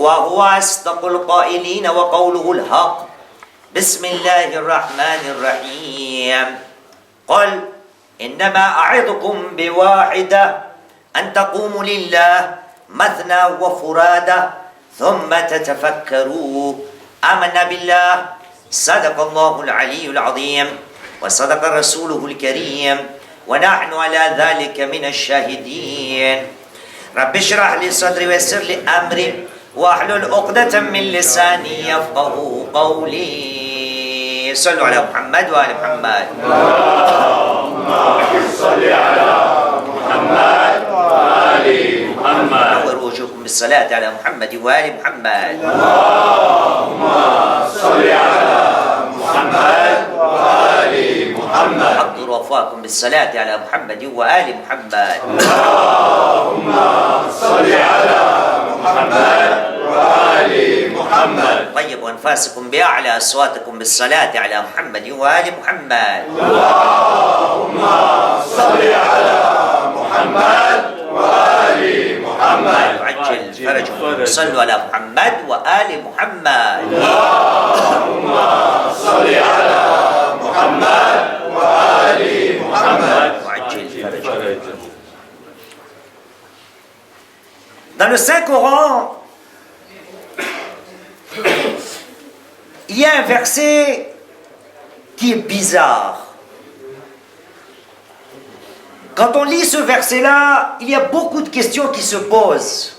وهو أصدق القائلين وقوله الحق. بسم الله الرحمن الرحيم. قل إنما أعظكم بواحدة أن تقوموا لله مثنى وفرادى ثم تتفكروا. آمنا بالله صدق الله العلي العظيم وصدق رسوله الكريم ونحن على ذلك من الشاهدين. رب اشرح لي صدري ويسر لي أمري واحلل عقدة من لساني يفقهوا قولي. صلوا على محمد وآل محمد. اللهم صل على محمد وآل محمد. نور وجوهكم بالصلاة على محمد وآل محمد. اللهم صل على محمد وآل محمد. حضروا وفاكم بالصلاة على محمد وآل محمد. اللهم صل على محمد وآل محمد. طيبوا أنفاسكم بأعلى أصواتكم بالصلاة على محمد وآل محمد. اللهم صل على محمد وآل محمد. وعجل فرجكم. صلوا على محمد وآل محمد. اللهم صل على محمد وآل محمد. وعجل فرجكم. Dans le Saint-Coran, il y a un verset qui est bizarre. Quand on lit ce verset-là, il y a beaucoup de questions qui se posent.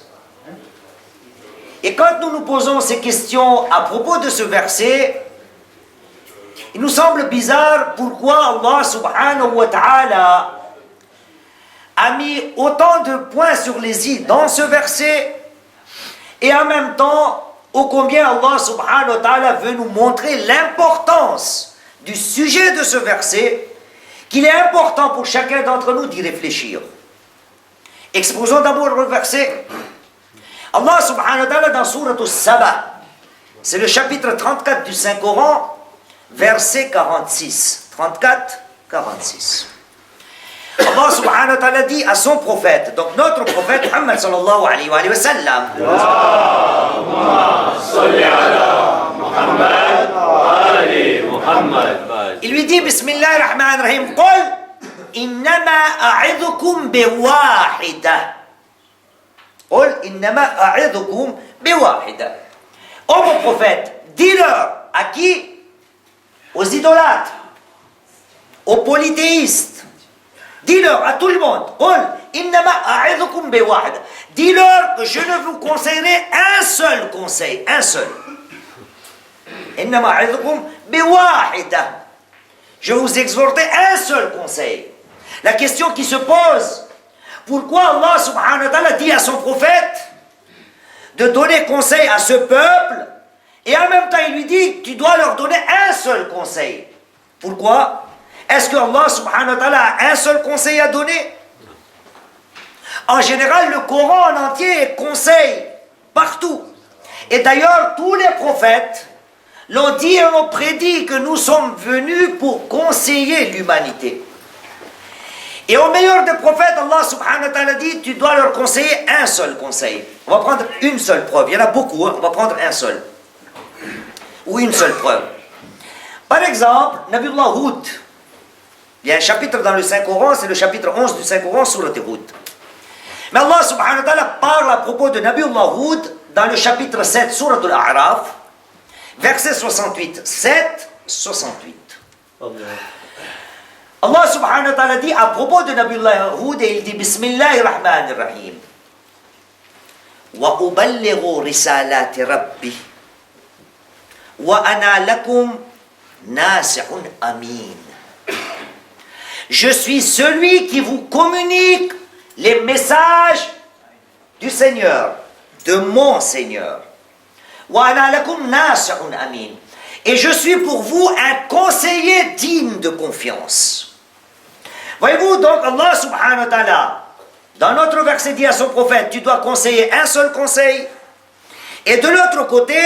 Et quand nous nous posons ces questions à propos de ce verset, il nous semble bizarre pourquoi Allah subhanahu wa ta'ala a mis autant de points sur les i dans ce verset, et en même temps, ô combien Allah subhanahu wa ta'ala veut nous montrer l'importance du sujet de ce verset, qu'il est important pour chacun d'entre nous d'y réfléchir. Exposons d'abord le verset. Allah subhanahu wa ta'ala dans Surat Al-Saba, c'est le chapitre 34 du Saint-Coran, verset 46. 34, 46. Allah subhanahu wa ta'ala dit à son prophète, donc notre prophète Muhammad sallallahu alayhi wa sallam, il lui dit Bismillah ar-Rahman ar-Rahim, Qul innama a'idhukum biwahida. Qul innama a'idhukum biwahida. Ô mon prophète, dis-leur à qui? Aux idolâtres, aux polythéistes. Dis-leur à tout le monde, dis-leur que je ne vous conseillerai un seul conseil, un seul. Je vous exhorterai un seul conseil. La question qui se pose, pourquoi Allah subhanahu wa ta'ala dit à son prophète de donner conseil à ce peuple, et en même temps il lui dit, tu dois leur donner un seul conseil. Pourquoi? Est-ce que Allah subhanahu wa ta'ala a un seul conseil à donner? En général, le Coran en entier est conseil partout. Et d'ailleurs, tous les prophètes l'ont dit et l'ont prédit que nous sommes venus pour conseiller l'humanité. Et au meilleur des prophètes, Allah subhanahu wa ta'ala dit, tu dois leur conseiller un seul conseil. On va prendre une seule preuve. Il y en a beaucoup, hein? On va prendre un seul. Ou une seule preuve. Par exemple, Nabiullah Hud. Il y a un chapitre dans le Saint-Coran, c'est le chapitre 11 du Saint-Coran, Surat Hud. Mais Allah subhanahu wa ta'ala parle à propos de Nabiullah Hud dans le chapitre 7, Surat Al-A'raf, verset 68. 7, 68. Allah subhanahu wa ta'ala dit à propos de Nabiullah Hud, et il dit Bismillahir Rahmanir Rahim. Wa uballighu risalati Rabbi wa ana lakum nasihun amin. Je suis celui qui vous communique les messages du Seigneur, de mon Seigneur. Et je suis pour vous un conseiller digne de confiance. Voyez-vous, donc Allah subhanahu wa ta'ala, dans notre verset dit à son prophète, tu dois conseiller un seul conseil. Et de l'autre côté,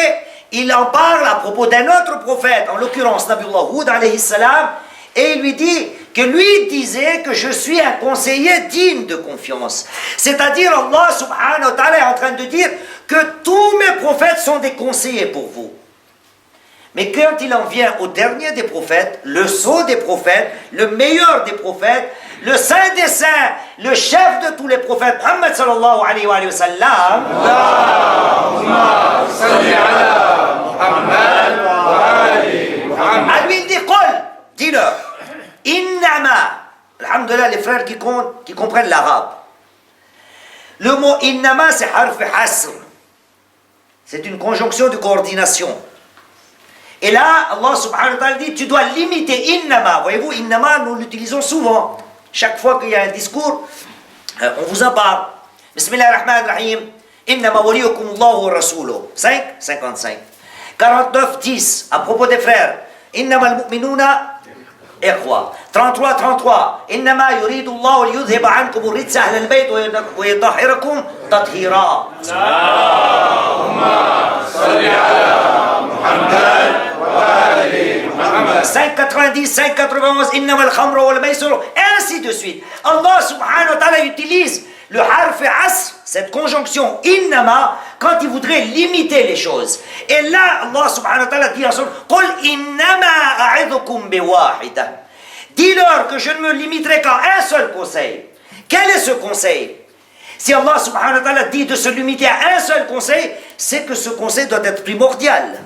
il en parle à propos d'un autre prophète, en l'occurrence Nabiullah Hud alayhi salam, et il lui dit, que lui disait que je suis un conseiller digne de confiance. C'est-à-dire Allah subhanahu wa ta'ala est en train de dire que tous mes prophètes sont des conseillers pour vous. Mais quand il en vient au dernier des prophètes, le sceau des prophètes, le meilleur des prophètes, le saint des saints, le chef de tous les prophètes, Muhammad sallallahu alayhi wa sallam, Allahumma salli ala Muhammad wa ali Muhammad. à lui il dit, Qul, dis-leur, innama, alhamdulillah, les frères qui comprennent l'arabe. Le mot innama, c'est harf hasr. C'est une conjonction de coordination. Et là, Allah subhanahu wa ta'ala dit, tu dois limiter innama. Voyez-vous, innama, nous l'utilisons souvent. Chaque fois qu'il y a un discours, on vous en parle. Bismillahirrahmanirrahim. Innama waliyukum Allahu wa rasuluhu. 5, 55. 49, 10. À propos des frères. Innama al-mu'minuna ikhwa. 33, 33. Innama yuridu Allahu liyudhiba ankum ar-rijsa ahla al-bayt wa yutahhirakum tathira. Allahumma salli ala Muhammad. 590, 591, innama al-khamra wal maisir, et ainsi de suite. Allah subhanahu wa ta'ala utilise le harf asr, cette conjonction innama, quand il voudrait limiter les choses. Et là, Allah subhanahu wa ta'ala dit à son Qul innama a'idhukum biwahida. Dis-leur que je ne me limiterai qu'à un seul conseil. Quel est ce conseil? Si Allah subhanahu wa ta'ala dit de se limiter à un seul conseil, c'est que ce conseil doit être primordial.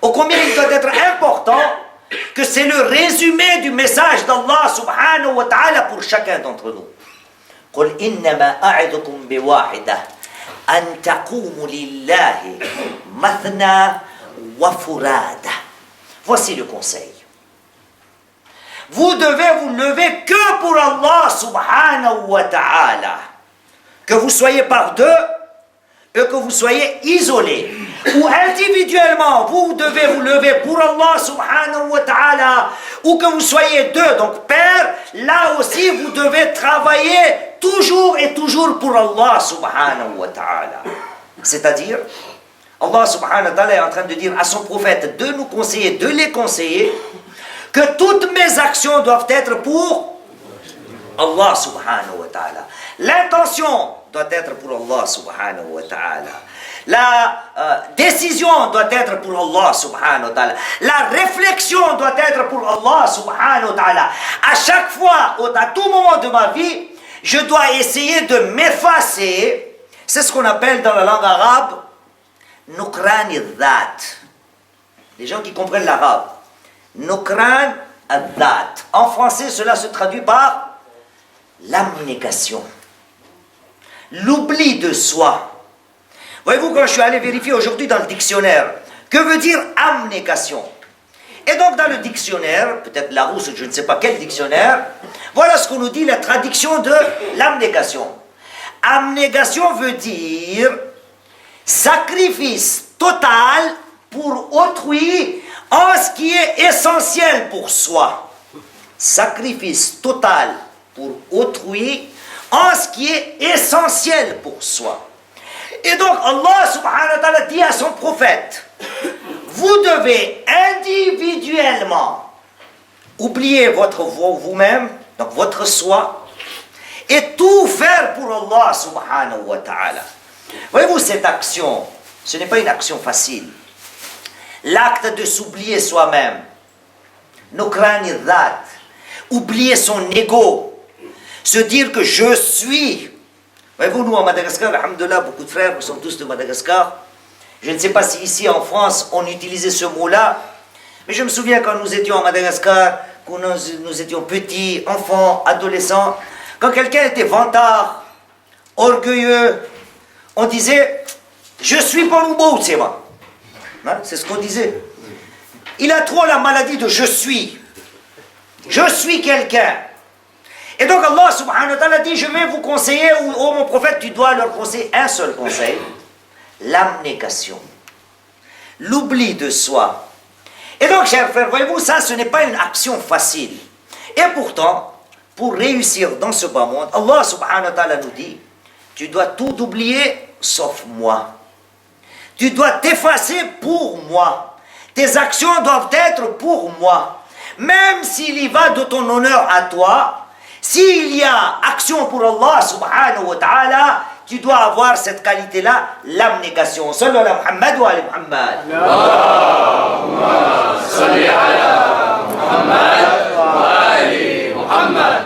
Ô combien il doit être important que c'est le résumé du message d'Allah subhanahu wa ta'ala pour chacun d'entre nous. قل إنما أعظكم بواحدة أن تقوموا لله مثنى وفرادى. Voici le conseil. Vous devez vous lever que pour Allah subhanahu wa ta'ala. Que vous soyez par deux et que vous soyez isolés. Ou individuellement, vous devez vous lever pour Allah subhanahu wa ta'ala, ou que vous soyez deux, donc père, là aussi vous devez travailler toujours et toujours pour Allah subhanahu wa ta'ala. C'est-à-dire, Allah subhanahu wa ta'ala est en train de dire à son prophète de nous conseiller, de les conseiller, que toutes mes actions doivent être pour Allah subhanahu wa ta'ala. L'intention doit être pour Allah subhanahu wa ta'ala. La décision doit être pour Allah subhanahu wa ta'ala. La réflexion doit être pour Allah subhanahu wa ta'ala. À chaque fois, à tout moment de ma vie, je dois essayer de m'effacer. C'est ce qu'on appelle dans la langue arabe Nukran al-Dhat. Les gens qui comprennent l'arabe. Nukran al-Dhat. En français, cela se traduit par l'abnégation. L'oubli de soi. Voyez-vous, quand je suis allé vérifier aujourd'hui dans le dictionnaire, que veut dire abnégation? Et donc dans le dictionnaire, peut-être Larousse, je ne sais pas quel dictionnaire, voilà ce qu'on nous dit, la traduction de l'abnégation. Abnégation veut dire sacrifice total pour autrui en ce qui est essentiel pour soi. Sacrifice total pour autrui en ce qui est essentiel pour soi. Et donc Allah subhanahu wa ta'ala dit à son prophète, vous devez individuellement oublier votre vous-même, donc votre soi, et tout faire pour Allah subhanahu wa ta'ala. Voyez-vous, cette action, ce n'est pas une action facile. L'acte de s'oublier soi-même, nukran al-dhat, oublier son ego, se dire que je suis. Voyez-vous, nous, en Madagascar, alhamdoulilah, beaucoup de frères, nous sommes tous de Madagascar. Je ne sais pas si ici, en France, on utilisait ce mot-là, mais je me souviens quand nous étions en Madagascar, quand nous étions petits, enfants, adolescents, quand quelqu'un était vantard, orgueilleux, on disait « Je suis pas le c'est moi. Hein? » C'est ce qu'on disait. Il a trop la maladie de « je suis ». Je suis quelqu'un. Et donc Allah subhanahu wa ta'ala dit, je vais vous conseiller, ou oh mon prophète, tu dois leur conseiller un seul conseil, l'abnégation, l'oubli de soi. Et donc, chers frères, voyez-vous, ça, ce n'est pas une action facile. Et pourtant, pour réussir dans ce bas monde, Allah subhanahu wa ta'ala nous dit, tu dois tout oublier sauf moi. Tu dois t'effacer pour moi. Tes actions doivent être pour moi. même s'il y va de ton honneur à toi, s'il y a action pour Allah subhanahu wa ta'ala, tu dois avoir cette qualité-là, l'abnégation. Sallu ala Muhammad wa ala Muhammad. Allahumma salli ala Muhammad wa ali Muhammad.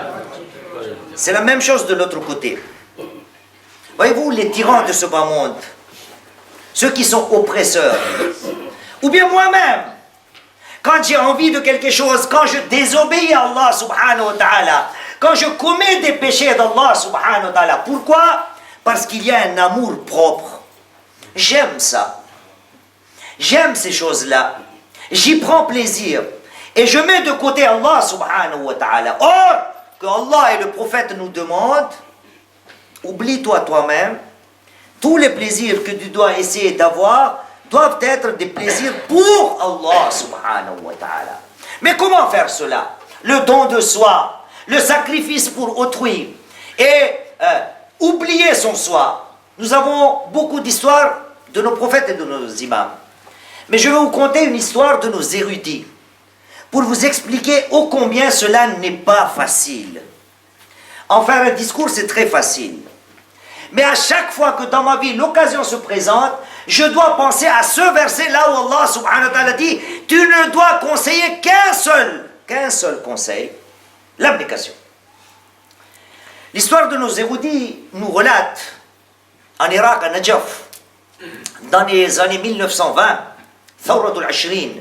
C'est la même chose de l'autre côté. Voyez-vous, les tyrans de ce bas monde, ceux qui sont oppresseurs, ou bien moi-même, quand j'ai envie de quelque chose, quand je désobéis à Allah subhanahu wa ta'ala, quand je commets des péchés d'Allah subhanahu wa ta'ala, pourquoi? Parce qu'il y a un amour propre. J'aime ça. J'aime ces choses-là. J'y prends plaisir. Et je mets de côté Allah subhanahu wa ta'ala. Or, que Allah et le prophète nous demandent, oublie-toi toi-même, tous les plaisirs que tu dois essayer d'avoir doivent être des plaisirs pour Allah subhanahu wa ta'ala. Mais comment faire cela? Le don de soi, le sacrifice pour autrui, et oublier son soi. Nous avons beaucoup d'histoires de nos prophètes et de nos imams. Mais je vais vous conter une histoire de nos érudits, pour vous expliquer ô combien cela n'est pas facile. En faire un discours, c'est très facile. Mais à chaque fois que dans ma vie, l'occasion se présente, je dois penser à ce verset là où Allah subhanahu wa ta'ala dit « Tu ne dois conseiller qu'un seul conseil, l'abnégation. » L'histoire de nos érudits nous relate en Irak, à Najaf, dans les années 1920, Thawratul Ashrin,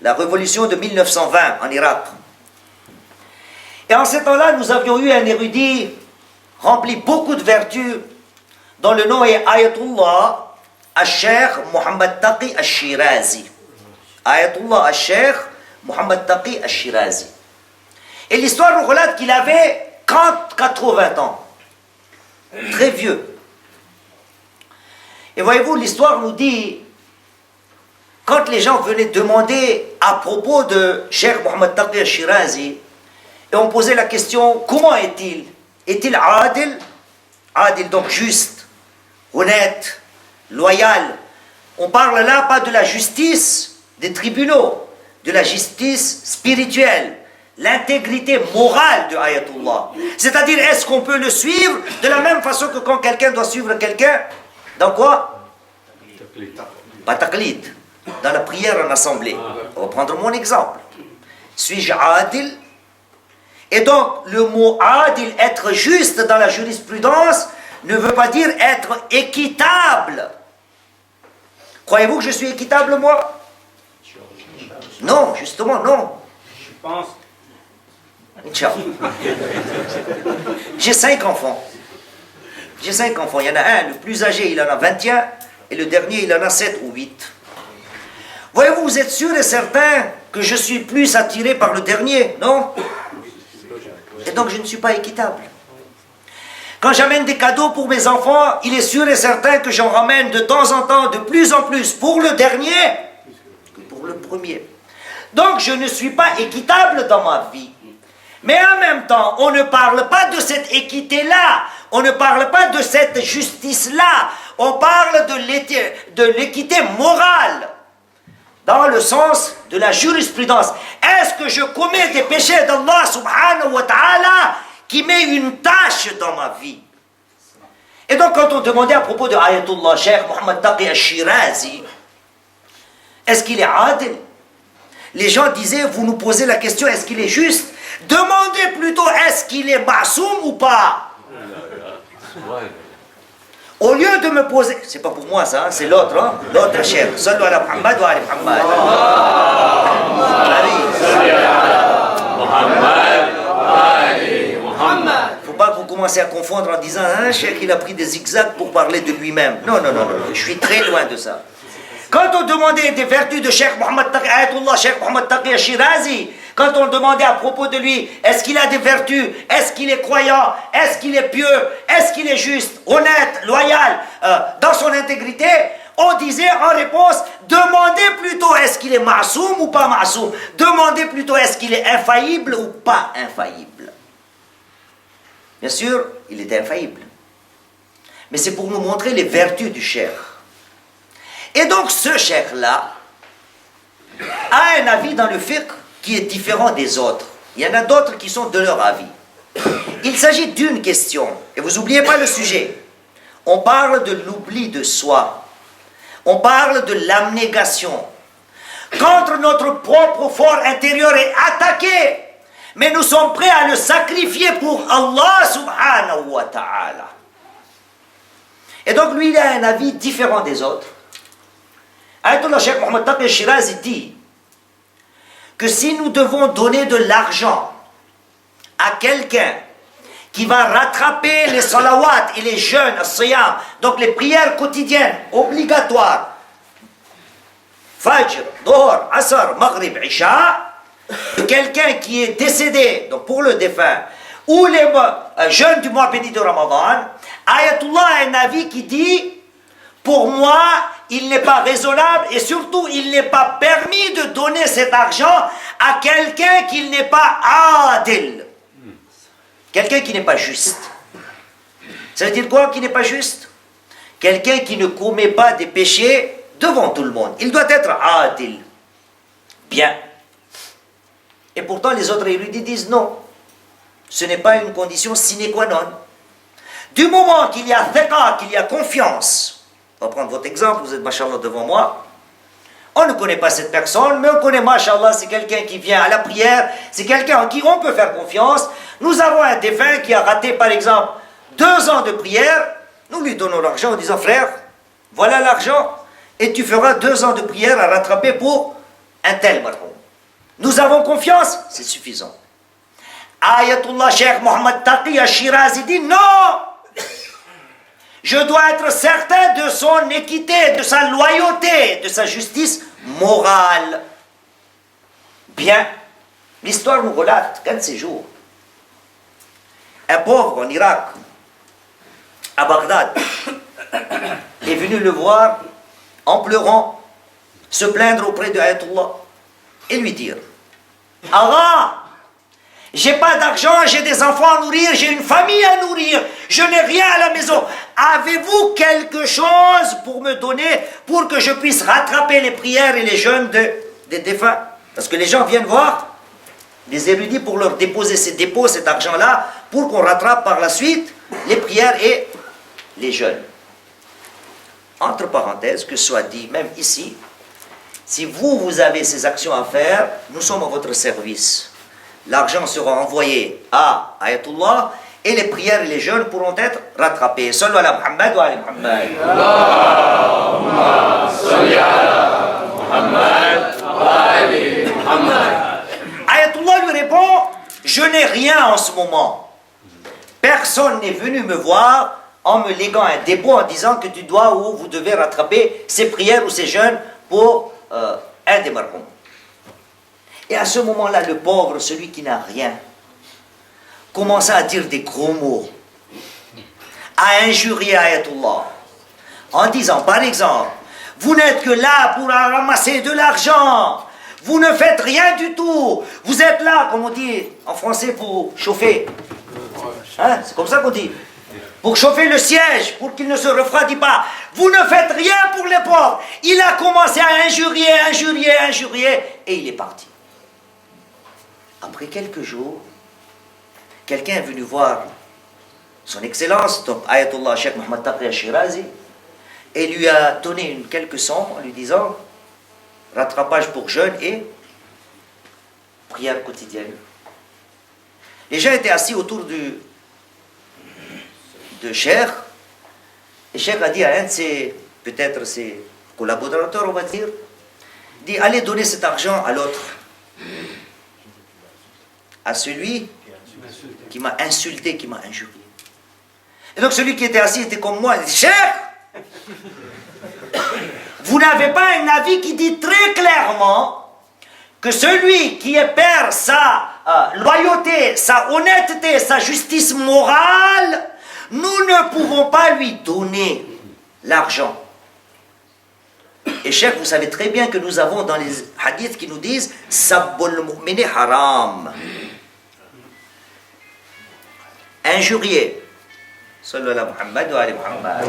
la révolution de 1920 en Irak. Et en ce temps-là, nous avions eu un érudit rempli beaucoup de vertus, dont le nom est Ayatullah al-Sheikh Muhammad Taqi al-Shirazi. Ayatullah al-Sheikh Muhammad Taqi al-Shirazi. Et l'histoire nous relate qu'il avait 80 ans. Très vieux. Et voyez-vous, l'histoire nous dit, quand les gens venaient demander à propos de Cheikh Muhammad Taqi al-Shirazi, et on posait la question, comment est-il? Est-il adil? Adil, donc juste, honnête, loyal. On parle là pas de la justice des tribunaux, de la justice spirituelle, l'intégrité morale de Ayatullah. C'est-à-dire, est-ce qu'on peut le suivre de la même façon que quand quelqu'un doit suivre quelqu'un? Dans quoi? Pas taqlid. Dans la prière en assemblée. On va prendre mon exemple. Suis-je adil? Et donc, le mot adil, être juste dans la jurisprudence, ne veut pas dire être équitable. Croyez-vous que je suis équitable, moi? Non, justement, non. Je pense. Inch'Allah. J'ai 5 enfants. J'ai 5 enfants. Il y en a un, le plus âgé, il en a 21, et le dernier, il en a 7 ou 8. Voyez-vous, vous êtes sûr et certain que je suis plus attiré par le dernier, non? Et donc je ne suis pas équitable. Quand j'amène des cadeaux pour mes enfants, il est sûr et certain que j'en ramène de temps en temps, de plus en plus, pour le dernier que pour le premier. Donc je ne suis pas équitable dans ma vie. Mais en même temps, on ne parle pas de cette équité-là, on ne parle pas de cette justice-là, on parle de l'équité morale, dans le sens de la jurisprudence. Est-ce que je commets des péchés d'Allah subhanahu wa ta'ala qui met une tâche dans ma vie? Et donc quand on demandait à propos de Ayatullah Cheikh Muhammad Taqi al-Shirazi, est-ce qu'il est adil? Les gens disaient, vous nous posez la question, est-ce qu'il est juste? Demandez plutôt, est-ce qu'il est ma'soum ou pas? Au lieu de me poser, c'est pas pour moi ça, c'est l'autre, hein? L'autre cheikh. Sallu ala Muhammad wa ala Muhammad. Faut pas que vous commencez à confondre en disant, hein, cheikh, il a pris des zigzags pour parler de lui-même. Non, non, non, non, je suis très loin de ça. Quand on demandait des vertus de Cheikh Muhammad Taqi, Ayatullah Cheikh Muhammad Taqi al-Shirazi, quand on demandait à propos de lui, est-ce qu'il a des vertus, est-ce qu'il est croyant, est-ce qu'il est pieux, est-ce qu'il est juste, honnête, loyal, dans son intégrité, on disait en réponse, demandez plutôt est-ce qu'il est ma'soum ou pas ma'soum, demandez plutôt est-ce qu'il est infaillible ou pas infaillible. Bien sûr, il était infaillible. Mais c'est pour nous montrer les vertus du cheikh. Et donc ce cheikh-là a un avis dans le fiqh qui est différent des autres. Il y en a d'autres qui sont de leur avis. Il s'agit d'une question, et vous n'oubliez pas le sujet. On parle de l'oubli de soi. On parle de l'abnégation. Quand notre propre fort intérieur est attaqué, mais nous sommes prêts à le sacrifier pour Allah subhanahu wa ta'ala. Et donc lui, il a un avis différent des autres. Ayatollah Cheikh Mohammed Taqi al-Shirazi dit que si nous devons donner de l'argent à quelqu'un qui va rattraper les salawats et les jeûnes, as-siyam, donc les prières quotidiennes obligatoires, Fajr, Dhuhr, Asr, Maghrib, Isha, quelqu'un qui est décédé, donc pour le défunt, ou les jeûnes du mois béni de Ramadan, Ayatollah a un avis qui dit, pour moi, il n'est pas raisonnable et surtout, il n'est pas permis de donner cet argent à quelqu'un qui n'est pas adil. Quelqu'un qui n'est pas juste. Ça veut dire quoi qui n'est pas juste? Quelqu'un qui ne commet pas des péchés devant tout le monde. Il doit être adil. Bien. Et pourtant, les autres érudits disent non. Ce n'est pas une condition sine qua non. Du moment qu'il y a thiqa, qu'il y a confiance, on va prendre votre exemple, vous êtes, mashallah, devant moi, on ne connaît pas cette personne, mais on connaît, mashallah, c'est quelqu'un qui vient à la prière, c'est quelqu'un en qui on peut faire confiance. Nous avons un défunt qui a raté, par exemple, 2 ans de prière, nous lui donnons l'argent en disant, frère, voilà l'argent, et tu feras 2 ans de prière à rattraper pour un tel marhoum. Nous avons confiance, c'est suffisant. Ayatollah Cheikh Mohammed Taqi al-Shirazi dit non! Je dois être certain de son équité, de sa loyauté, de sa justice morale. Bien, l'histoire nous relate qu'un de ces jours, un pauvre en Irak, à Bagdad, est venu le voir en pleurant, se plaindre auprès de Ayatollah et lui dire: Allah, j'ai pas d'argent, j'ai des enfants à nourrir, j'ai une famille à nourrir, je n'ai rien à la maison. Avez-vous quelque chose pour me donner pour que je puisse rattraper les prières et les jeûnes des défunts? Parce que les gens viennent voir les érudits pour leur déposer cet argent-là, pour qu'on rattrape par la suite les prières et les jeûnes. Entre parenthèses, que soit dit, même ici, si vous avez ces actions à faire, nous sommes à votre service. L'argent sera envoyé à Ayatollah et les prières et les jeûnes pourront être rattrapés. Sallu ala Muhammad wa ala Muhammad. Allahumma salli ala Muhammad wa ala Muhammad. Ayatollah lui répond: je n'ai rien en ce moment. Personne n'est venu me voir en me léguant un dépôt en disant que tu dois ou vous devez rattraper ces prières ou ces jeûnes pour un des marhoums. Et à ce moment-là, le pauvre, celui qui n'a rien, commença à dire des gros mots, à injurier Ayatollah, en disant, par exemple, vous n'êtes que là pour ramasser de l'argent, vous ne faites rien du tout, vous êtes là, comme on dit en français, pour chauffer. Hein? C'est comme ça qu'on dit. Pour chauffer le siège, pour qu'il ne se refroidisse pas. Vous ne faites rien pour les pauvres. Il a commencé à injurier, et il est parti. Après quelques jours, quelqu'un est venu voir son excellence, donc Ayatollah Cheikh Mohammed Taqi al-Shirazi, et lui a donné quelques sommes en lui disant rattrapage pour jeûne et prière quotidienne. Les gens étaient assis autour de Cheikh, et Cheikh a dit à un de ses, peut-être ses collaborateurs, on va dire, dit allez donner cet argent à l'autre. À celui qui m'a insulté, qui m'a injurié. Et donc celui qui était assis était comme moi, il dit: Cheikh, vous n'avez pas un avis qui dit très clairement que celui qui perd sa loyauté, sa honnêteté, sa justice morale, nous ne pouvons pas lui donner l'argent. Et Cheikh, vous savez très bien que nous avons dans les hadiths qui nous disent Sabbul mu'mini haram. Injurier. Sallu ala Muhammad wa ala Muhammad.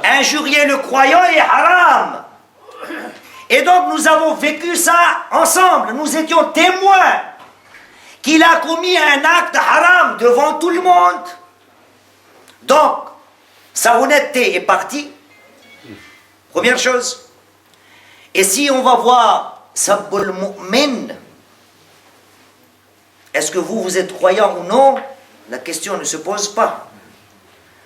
Injurier le croyant Et donc nous avons vécu ça ensemble, nous étions témoins qu'il a commis un acte haram devant tout le monde. Donc, sa honnêteté est partie, première chose. Et si on va voir Sabbul Mu'min, est-ce que vous êtes croyant ou non? La question ne se pose pas.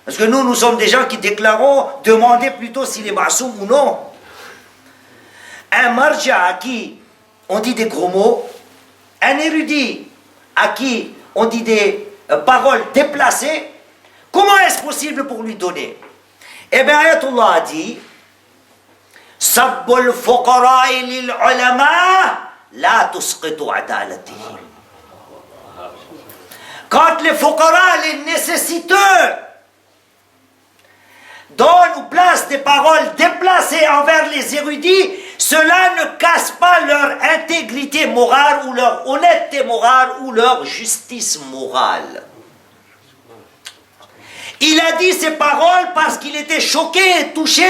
Parce que nous sommes des gens qui déclarons, demandez plutôt s'il est ma'soum ou non. Un marja à qui on dit des gros mots, un érudit à qui on dit des paroles déplacées, comment est-ce possible pour lui donner? Eh bien, Ayatollah a dit, Sabbul fuqara'i lil ulama, la tusqitu adalatihim. Quand les fuqara, les nécessiteux, donnent ou placent des paroles déplacées envers les érudits, cela ne casse pas leur intégrité morale ou leur honnêteté morale ou leur justice morale. Il a dit ces paroles parce qu'il était choqué et touché,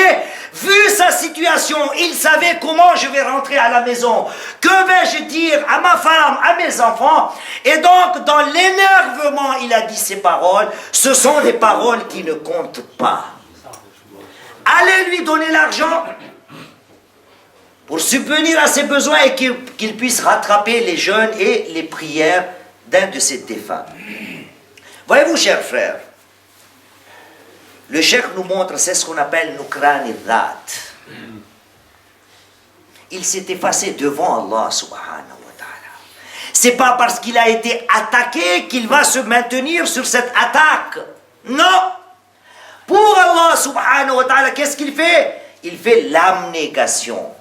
vu sa situation. Il savait comment je vais rentrer à la maison. Que vais-je dire à ma femme, à mes enfants? Et donc, dans l'énervement, il a dit ces paroles. Ce sont des paroles qui ne comptent pas. Allez lui donner l'argent pour subvenir à ses besoins et qu'il puisse rattraper les jeûnes et les prières d'un de ses défunts. Voyez-vous, chers frères, le cheikh nous montre, c'est ce qu'on appelle Nukran al-Dhat. Il s'est effacé devant Allah subhanahu wa ta'ala. C'est pas parce qu'il a été attaqué qu'il va se maintenir sur cette attaque. Non. Pour Allah subhanahu wa ta'ala, qu'est-ce qu'il fait? Il fait l'abnégation.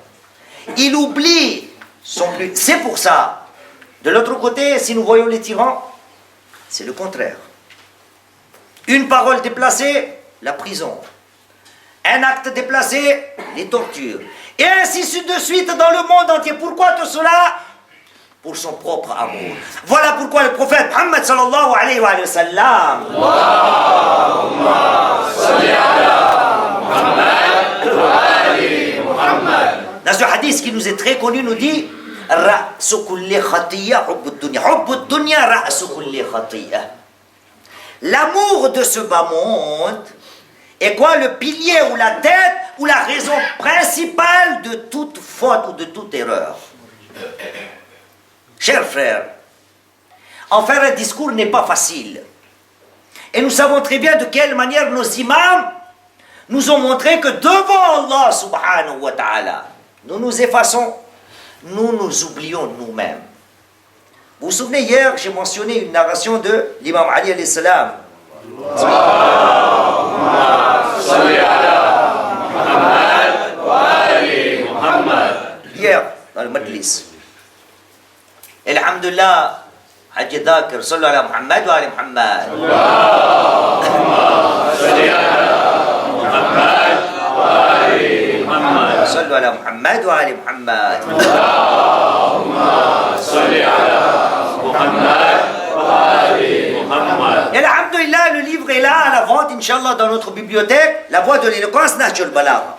Il oublie son plus. C'est pour ça. De l'autre côté, si nous voyons les tyrans, c'est le contraire. Une parole déplacée, la prison. Un acte déplacé, les tortures. Et ainsi de suite dans le monde entier. Pourquoi tout cela? Pour son propre amour. Voilà pourquoi le prophète Muhammad sallallahu alayhi wa sallam, dans ce hadith qui nous est très connu, nous dit Ra'su kulli khatiya hubbud dunya. Hubbud dunya ra'su kulli khatiya. L'amour de ce bas monde est quoi? Le pilier ou la tête ou la raison principale de toute faute ou de toute erreur. Chers frères, en faire un discours n'est pas facile. Et nous savons très bien de quelle manière nos imams nous ont montré que devant Allah subhanahu wa ta'ala, nous nous effaçons, nous nous oublions nous-mêmes. Vous vous souvenez, hier, j'ai mentionné une narration de l'imam Ali alayhi salam. Hier, dans le majlis. Alhamdulillah, Haji Dhakir, sallu ala Muhammad wa ali Muhammad. Sallu ala Muhammad wa ali Muhammad. Et alhamdulillah, le livre est là à la vente, Inch'Allah, dans notre bibliothèque, La Voix de l'éloquence, Nahj al-Balagha.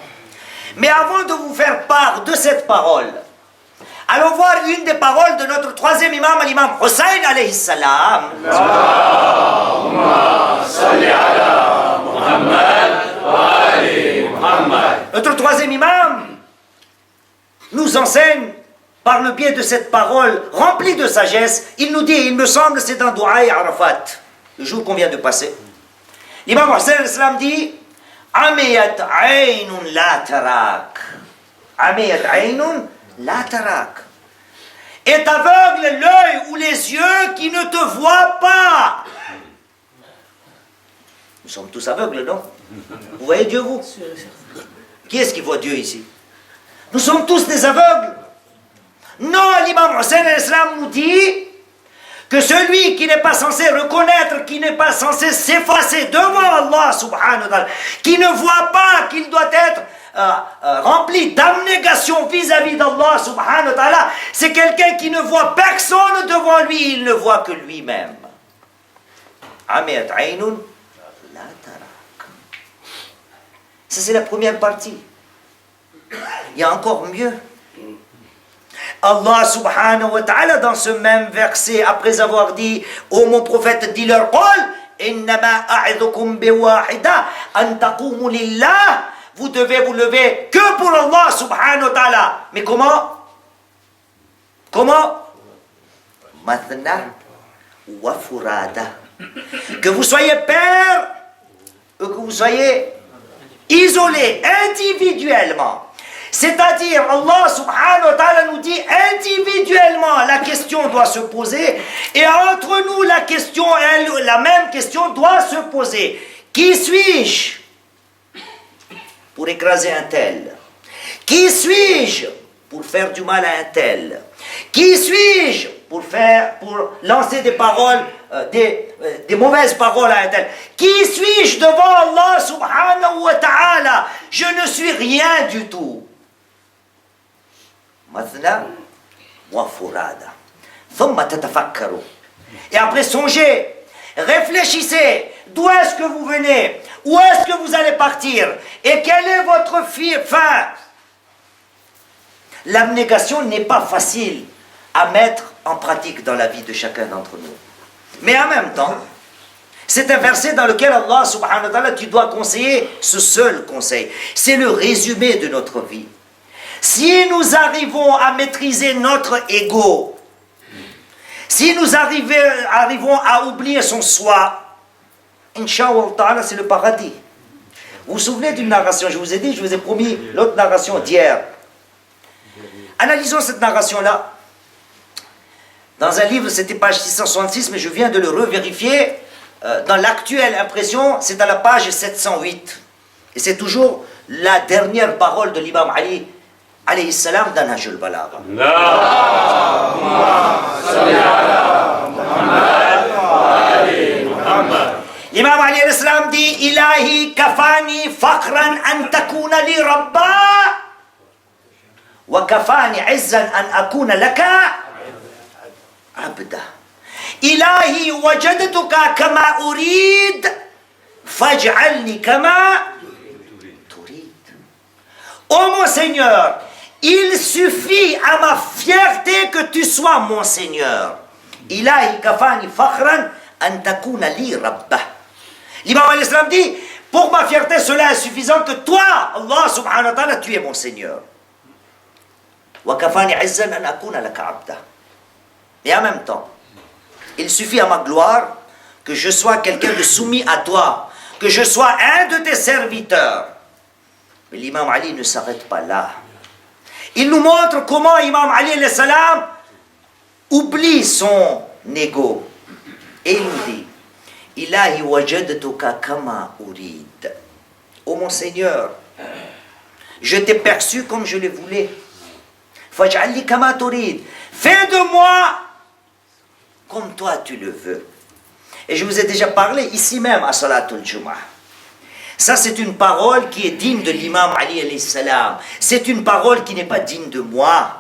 Mais avant de vous faire part de cette parole, allons voir une des paroles de notre troisième imam, l'imam Hussein alayhi salam. Notre troisième imam nous enseigne par le biais de cette parole remplie de sagesse. Il nous dit, il me semble, c'est dans Dua et Arafat, le jour qu'on vient de passer. L'imam Hussein alayhi salam dit Amiyat aynun la tarak. Amiyat aynun la tarak. Est aveugle l'œil ou les yeux qui ne te voient pas. Nous sommes tous aveugles, non? Vous voyez Dieu, vous? Qui est-ce qui voit Dieu ici? Nous sommes tous des aveugles. Non, l'imam Hussein al-Islam nous dit que celui qui n'est pas censé reconnaître, qui n'est pas censé s'effacer devant Allah subhanahu wa ta'ala, qui ne voit pas qu'il doit être rempli d'abnégation vis-à-vis d'Allah subhanahu wa ta'ala, c'est quelqu'un qui ne voit personne devant lui, il ne voit que lui-même. Amiyat aynun la tarak. Ça c'est la première partie. Il y a encore mieux. Allah subhanahu wa ta'ala, dans ce même verset, après avoir dit, ô mon prophète, dis-leur, innama a'idhukum biwahida an taqumu lillah, vous devez vous lever que pour Allah subhanahu wa ta'ala. Mais comment? Comment? Mathna wa furada. Que vous soyez père, ou que vous soyez isolé, individuellement. C'est-à-dire, Allah subhanahu wa ta'ala nous dit individuellement, la question doit se poser, et entre nous, la même question doit se poser. Qui suis-je pour écraser un tel? Qui suis-je pour faire du mal à un tel? Qui suis-je pour lancer des paroles, des mauvaises paroles à un tel? Qui suis-je devant Allah subhanahu wa ta'ala? Je ne suis rien du tout. Mathna wa furada. Thumma tatafakkaru. Et après songez, réfléchissez, d'où est-ce que vous venez? Où est-ce que vous allez partir? Et quelle est votre fin? L'abnégation n'est pas facile à mettre en pratique dans la vie de chacun d'entre nous. Mais en même temps, c'est un verset dans lequel Allah subhanahu wa ta'ala, tu dois conseiller ce seul conseil. C'est le résumé de notre vie. Si nous arrivons à maîtriser notre ego, si nous arrivons à oublier son soi, Inch'Allah, c'est le paradis. Vous vous souvenez d'une narration? Je vous ai dit, je vous ai promis l'autre narration d'hier. Analysons cette narration-là. Dans un livre, c'était page 666, mais je viens de le revérifier. Dans l'actuelle impression, c'est à la page 708. Et c'est toujours la dernière parole de l'imam Ali, alayhi salam, dans Nahj al-Balagha. L'imam Ali alayhi salam dit, Ilahi kafani faqran an takuna li rabba wa kafani izzan an akuna laka abda. Ilahi wajadtuka kama urid faj'alni kama turid. Ô mon Seigneur, il suffit à ma fierté que tu sois mon Seigneur. Ilahi kafani fakhran an takuna li rabba. L'imam al-Islam dit, pour ma fierté, cela est suffisant que toi, Allah subhanahu wa ta'ala, tu es mon Seigneur. Wa kafani izzan an akuna laka abda. Et en même temps, il suffit à ma gloire que je sois quelqu'un de soumis à toi, que je sois un de tes serviteurs. Mais l'imam Ali ne s'arrête pas là. Il nous montre comment l'imam Ali alayhi salam oublie son ego. Et il nous dit, Ilahi wajadtuka kama urid. Ô mon Seigneur, je t'ai perçu comme je le voulais. Faj'alni kama turid. Fais de moi comme toi tu le veux. Et je vous ai déjà parlé ici même à Salatul Jumu'ah. Ça, c'est une parole qui est digne de l'imam Ali alayhi salam. C'est une parole qui n'est pas digne de moi.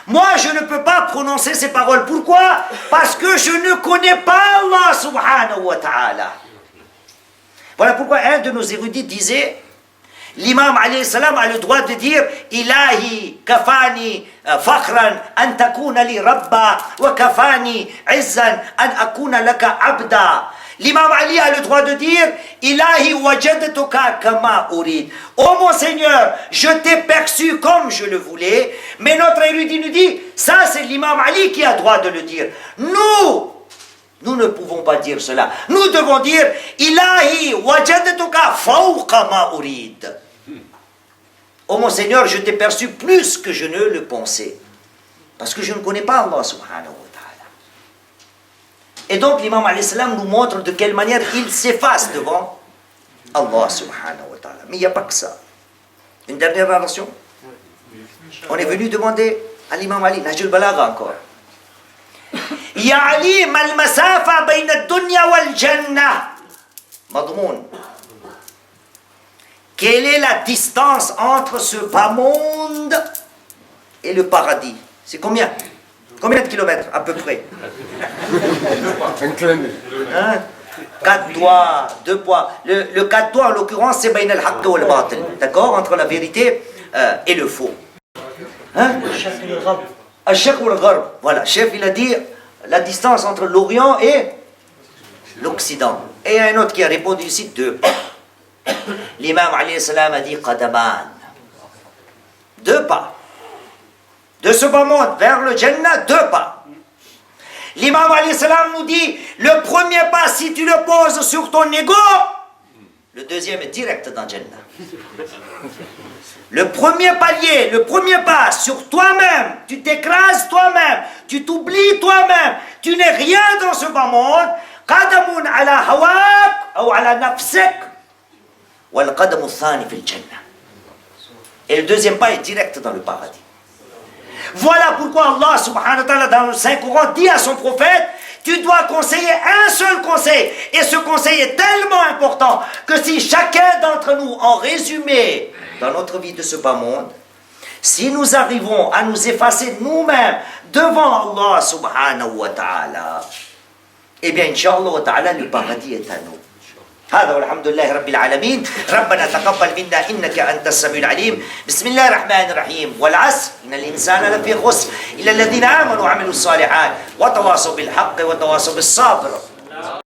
Moi, je ne peux pas prononcer ces paroles. Pourquoi? Parce que je ne connais pas Allah subhanahu wa ta'ala. Voilà pourquoi un de nos érudits disait, l'imam alayhi salam a le droit de dire Ilahi kafani fakhran an takuna li rabba wa kafani izzan an akuna laka abda. L'imam Ali a le droit de dire Ilahi wajadtuka kama urid. Oh mon Seigneur, je t'ai perçu comme je le voulais. Mais notre érudit nous dit, ça c'est l'imam Ali qui a le droit de le dire. Nous ne pouvons pas dire cela. Nous devons dire Ilahi wajadtuka fawqa ma urid. Oh mon Seigneur, je t'ai perçu plus que je ne le pensais. Parce que je ne connais pas Allah subhanahu wa ta'ala. Et donc l'imam alayhi salam nous montre de quelle manière il s'efface devant Allah subhanahu wa ta'ala. Mais il n'y a pas que ça. Une dernière narration. On est venu demander à l'imam Ali, Nahj al-Balagha encore. Ya Ali, mal masafa bayna ad-dunya wal jannah. Madmoun. Quelle est la distance entre ce bas monde et le paradis? C'est combien? Combien de kilomètres à peu près? Hein? 4 doigts, 2 poids. Le 4 doigts en l'occurrence c'est bayn al-haqq wal batil. D'accord? Entre la vérité et le faux. Hein? Al-Sharq ou al-Gharb. Voilà, chef, il a dit la distance entre l'Orient et l'Occident. Et il y a un autre qui a répondu ici 2 pas. L'imam alayhi salam a dit Qadaman. 2 pas. De ce bas monde vers le Jannah, 2 pas. L'imam alayhi salam nous dit le premier pas, si tu le poses sur ton ego, le deuxième est direct dans Jannah. Le premier palier, le premier pas sur toi-même, tu t'écrases toi-même, tu t'oublies toi-même, tu n'es rien dans ce bas monde. Qadamun ala hawak ou ala nafsik wal qadamu thani fil jannah. Et le deuxième pas est direct dans le paradis. Voilà pourquoi Allah subhanahu wa ta'ala dans le Saint-Coran dit à son prophète, tu dois conseiller un seul conseil. Et ce conseil est tellement important que si chacun d'entre nous, en résumé, dans notre vie de ce bas monde, si nous arrivons à nous effacer nous-mêmes devant Allah subhanahu wa ta'ala, eh bien, Inch'Allah ta'ala, le paradis est à nous. هذا والحمد لله رب العالمين ربنا تقبل منا إنك أنت السميع العليم بسم الله الرحمن الرحيم والعصر إن الإنسان لفي خسر إلا الذين آمنوا وعملوا الصالحات وتواصوا بالحق وتواصوا بالصبر